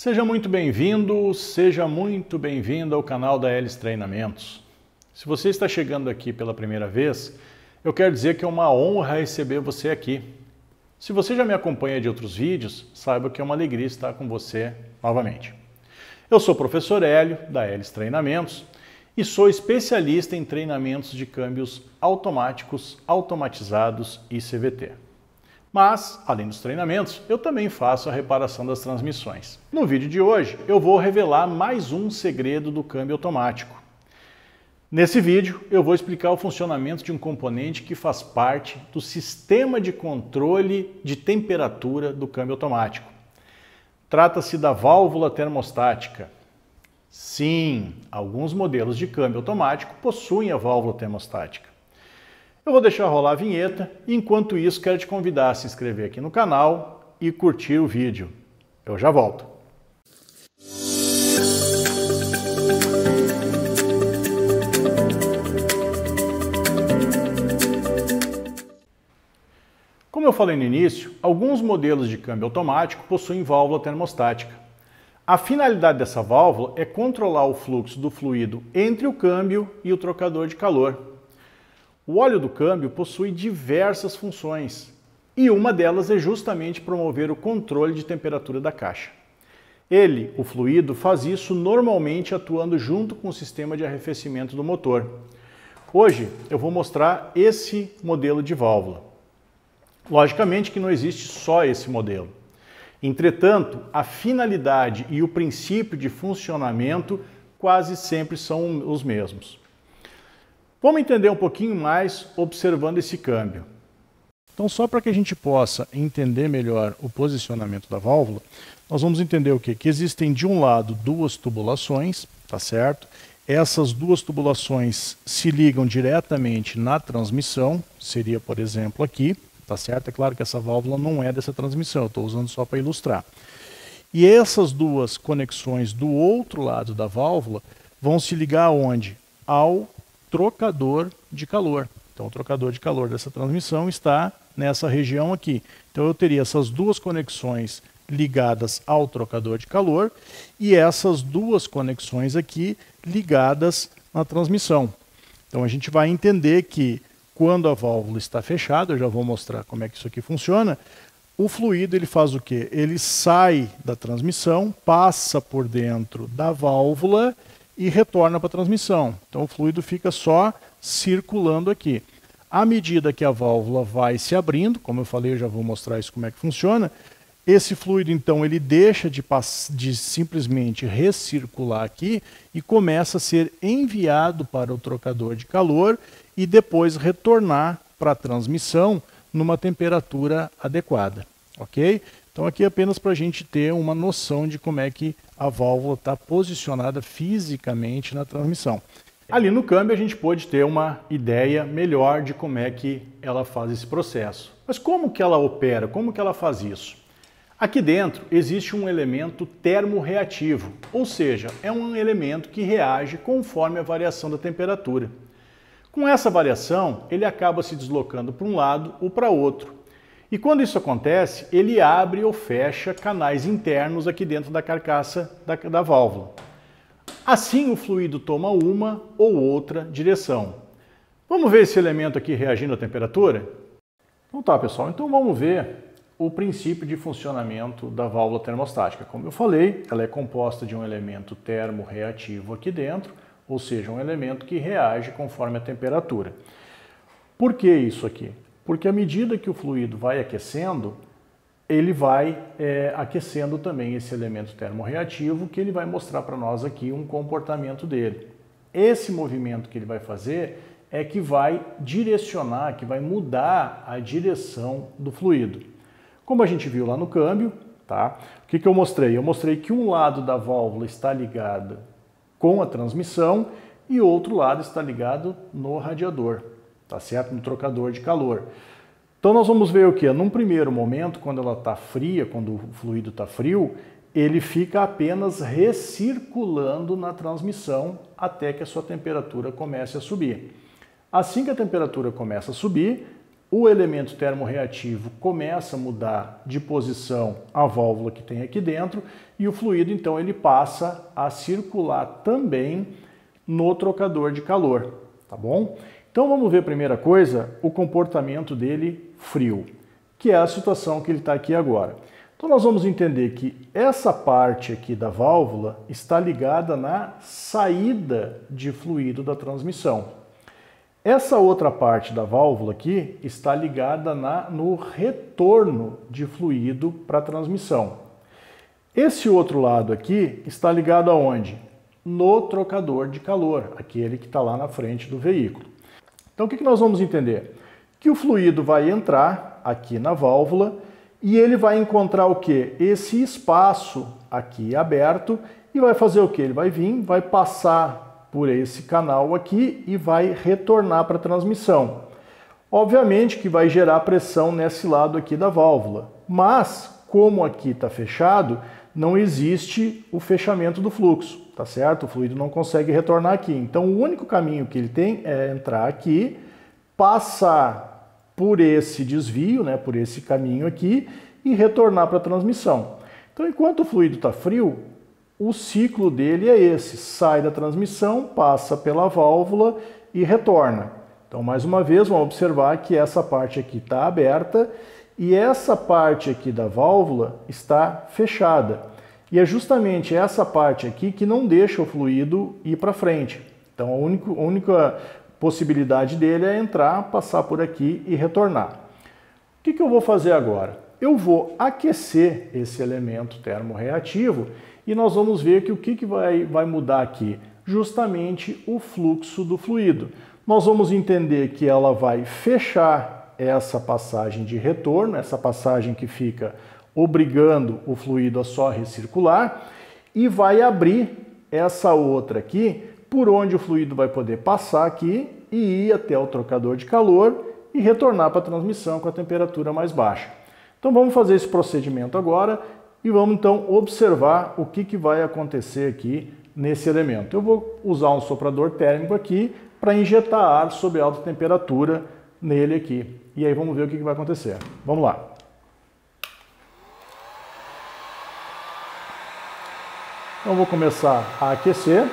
Seja muito bem-vindo, seja muito bem-vinda ao canal da Hélice Treinamentos. Se você está chegando aqui pela primeira vez, eu quero dizer que é uma honra receber você aqui. Se você já me acompanha de outros vídeos, saiba que é uma alegria estar com você novamente. Eu sou o professor Hélio, da Hélice Treinamentos, e sou especialista em treinamentos de câmbios automáticos, automatizados e CVT. Mas, além dos treinamentos, eu também faço a reparação das transmissões. No vídeo de hoje, eu vou revelar mais um segredo do câmbio automático. Nesse vídeo, eu vou explicar o funcionamento de um componente que faz parte do sistema de controle de temperatura do câmbio automático. Trata-se da válvula termostática. Sim, alguns modelos de câmbio automático possuem a válvula termostática. Eu vou deixar rolar a vinheta e, enquanto isso, quero te convidar a se inscrever aqui no canal e curtir o vídeo. Eu já volto. Como eu falei no início, alguns modelos de câmbio automático possuem válvula termostática. A finalidade dessa válvula é controlar o fluxo do fluido entre o câmbio e o trocador de calor. O óleo do câmbio possui diversas funções e uma delas é justamente promover o controle de temperatura da caixa. Ele, o fluido, faz isso normalmente atuando junto com o sistema de arrefecimento do motor. Hoje eu vou mostrar esse modelo de válvula. Logicamente que não existe só esse modelo. Entretanto, a finalidade e o princípio de funcionamento quase sempre são os mesmos. Vamos entender um pouquinho mais observando esse câmbio. Então, só para que a gente possa entender melhor o posicionamento da válvula, nós vamos entender o quê? Que existem de um lado duas tubulações, tá certo? Essas duas tubulações se ligam diretamente na transmissão, seria, por exemplo, aqui, tá certo? É claro que essa válvula não é dessa transmissão, eu estou usando só para ilustrar. E essas duas conexões do outro lado da válvula vão se ligar aonde? Ao trocador de calor. Então, o trocador de calor dessa transmissão está nessa região aqui. Então, eu teria essas duas conexões ligadas ao trocador de calor e essas duas conexões aqui ligadas na transmissão. Então, a gente vai entender que quando a válvula está fechada, eu já vou mostrar como é que isso aqui funciona, o fluido ele faz o quê? Ele sai da transmissão, passa por dentro da válvula e retorna para a transmissão. Então o fluido fica só circulando aqui. À medida que a válvula vai se abrindo, como eu falei, eu já vou mostrar isso como é que funciona, esse fluido então ele deixa de simplesmente recircular aqui e começa a ser enviado para o trocador de calor e depois retornar para a transmissão numa temperatura adequada, ok? Então aqui é apenas para a gente ter uma noção de como é que a válvula está posicionada fisicamente na transmissão. Ali no câmbio a gente pode ter uma ideia melhor de como é que ela faz esse processo. Mas como que ela opera? Como que ela faz isso? Aqui dentro existe um elemento termorreativo, ou seja, é um elemento que reage conforme a variação da temperatura. Com essa variação, ele acaba se deslocando para um lado ou para outro. E quando isso acontece, ele abre ou fecha canais internos aqui dentro da carcaça da válvula. Assim, o fluido toma uma ou outra direção. Vamos ver esse elemento aqui reagindo à temperatura? Então tá, pessoal. Então vamos ver o princípio de funcionamento da válvula termostática. Como eu falei, ela é composta de um elemento termorreativo aqui dentro, ou seja, um elemento que reage conforme a temperatura. Por que isso aqui? Porque à medida que o fluido vai aquecendo, ele vai aquecendo também esse elemento termorreativo, que ele vai mostrar para nós aqui um comportamento dele. Esse movimento que ele vai fazer é que vai direcionar, que vai mudar a direção do fluido. Como a gente viu lá no câmbio, tá? O que eu mostrei? Eu mostrei que um lado da válvula está ligado com a transmissão e o outro lado está ligado no radiador. Tá certo? No trocador de calor. Então nós vamos ver o que? Num primeiro momento, quando ela está fria, quando o fluido está frio, ele fica apenas recirculando na transmissão até que a sua temperatura comece a subir. Assim que a temperatura começa a subir, o elemento termorreativo começa a mudar de posição a válvula que tem aqui dentro e o fluido, então, ele passa a circular também no trocador de calor, tá bom? Então vamos ver, primeira coisa, o comportamento dele frio, que é a situação que ele está aqui agora. Então nós vamos entender que essa parte aqui da válvula está ligada na saída de fluido da transmissão. Essa outra parte da válvula aqui está ligada no retorno de fluido para a transmissão. Esse outro lado aqui está ligado aonde? No trocador de calor, aquele que está lá na frente do veículo. Então o que nós vamos entender? Que o fluido vai entrar aqui na válvula e ele vai encontrar o quê? Esse espaço aqui aberto e vai fazer o quê? Ele vai vir, vai passar por esse canal aqui e vai retornar para a transmissão. Obviamente que vai gerar pressão nesse lado aqui da válvula, mas como aqui está fechado, não existe o fechamento do fluxo, tá certo? O fluido não consegue retornar aqui. Então o único caminho que ele tem é entrar aqui, passar por esse desvio, né, por esse caminho aqui e retornar para a transmissão. Então enquanto o fluido está frio, o ciclo dele é esse, sai da transmissão, passa pela válvula e retorna. Então, mais uma vez, vamos observar que essa parte aqui está aberta e essa parte aqui da válvula está fechada. E é justamente essa parte aqui que não deixa o fluido ir para frente. Então, a única possibilidade dele é entrar, passar por aqui e retornar. O que eu vou fazer agora? Eu vou aquecer esse elemento termorreativo e nós vamos ver que o que vai mudar aqui? Justamente o fluxo do fluido. Nós vamos entender que ela vai fechar essa passagem de retorno, essa passagem que fica obrigando o fluido a só recircular, e vai abrir essa outra aqui, por onde o fluido vai poder passar aqui e ir até o trocador de calor e retornar para a transmissão com a temperatura mais baixa. Então vamos fazer esse procedimento agora e vamos então observar o que vai acontecer aqui nesse elemento. Eu vou usar um soprador térmico aqui para injetar ar sob alta temperatura nele aqui. E aí vamos ver o que vai acontecer. Vamos lá. Então vou começar a aquecer.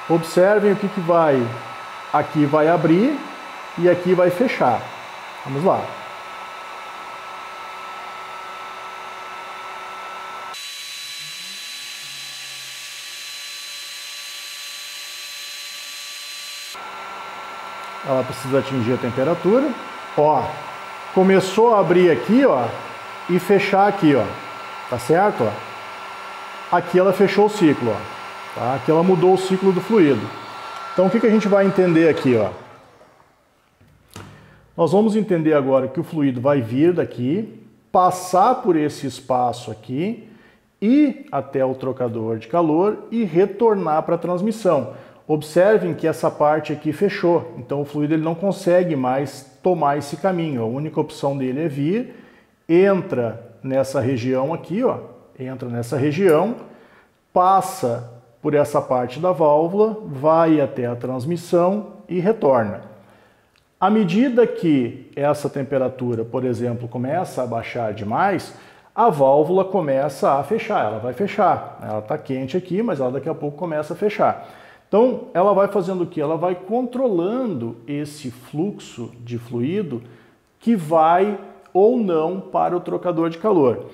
Observem o que aqui vai abrir e aqui vai fechar. Vamos lá. Ela precisa atingir a temperatura. Ó, começou a abrir aqui, ó, e fechar aqui, ó. Tá certo, ó? Aqui ela fechou o ciclo, ó. Tá? Aqui ela mudou o ciclo do fluido. Então o que a gente vai entender aqui, ó? Nós vamos entender agora que o fluido vai vir daqui, passar por esse espaço aqui, ir até o trocador de calor e retornar para a transmissão. Observem que essa parte aqui fechou, então o fluido ele não consegue mais tomar esse caminho. A única opção dele é vir, entra nessa região aqui, ó, entra nessa região, passa por essa parte da válvula, vai até a transmissão e retorna. À medida que essa temperatura, por exemplo, começa a baixar demais, a válvula começa a fechar, ela vai fechar. Ela está quente aqui, mas ela daqui a pouco começa a fechar. Então, ela vai fazendo o quê? Ela vai controlando esse fluxo de fluido que vai ou não para o trocador de calor.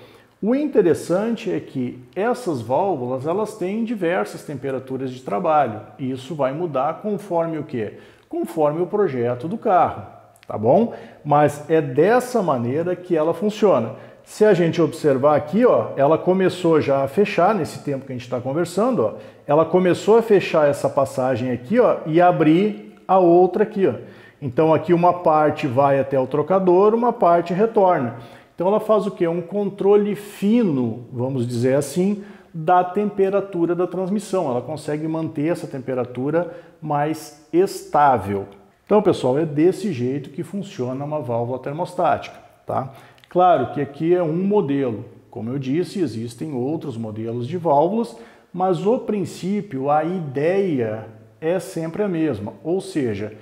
O interessante é que essas válvulas, elas têm diversas temperaturas de trabalho. E isso vai mudar conforme o quê? Conforme o projeto do carro, tá bom? Mas é dessa maneira que ela funciona. Se a gente observar aqui, ó, ela começou já a fechar, nesse tempo que a gente está conversando, ó, ela começou a fechar essa passagem aqui, ó, e abrir a outra aqui, ó. Então aqui uma parte vai até o trocador, uma parte retorna. Então ela faz o quê? Um controle fino, vamos dizer assim, da temperatura da transmissão. Ela consegue manter essa temperatura mais estável. Então, pessoal, é desse jeito que funciona uma válvula termostática, tá? Claro que aqui é um modelo. Como eu disse, existem outros modelos de válvulas, mas o princípio, a ideia é sempre a mesma. Ou seja,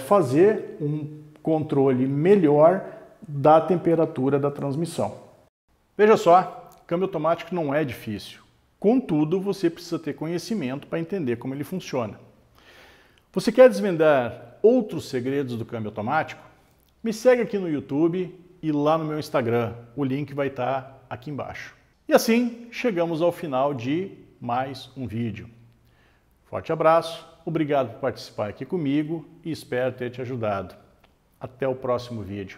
fazer um controle melhor da temperatura da transmissão. Veja só, câmbio automático não é difícil. Contudo, você precisa ter conhecimento para entender como ele funciona. Você quer desvendar outros segredos do câmbio automático? Me segue aqui no YouTube e lá no meu Instagram. O link vai estar aqui embaixo. E assim, chegamos ao final de mais um vídeo. Forte abraço, obrigado por participar aqui comigo e espero ter te ajudado. Até o próximo vídeo.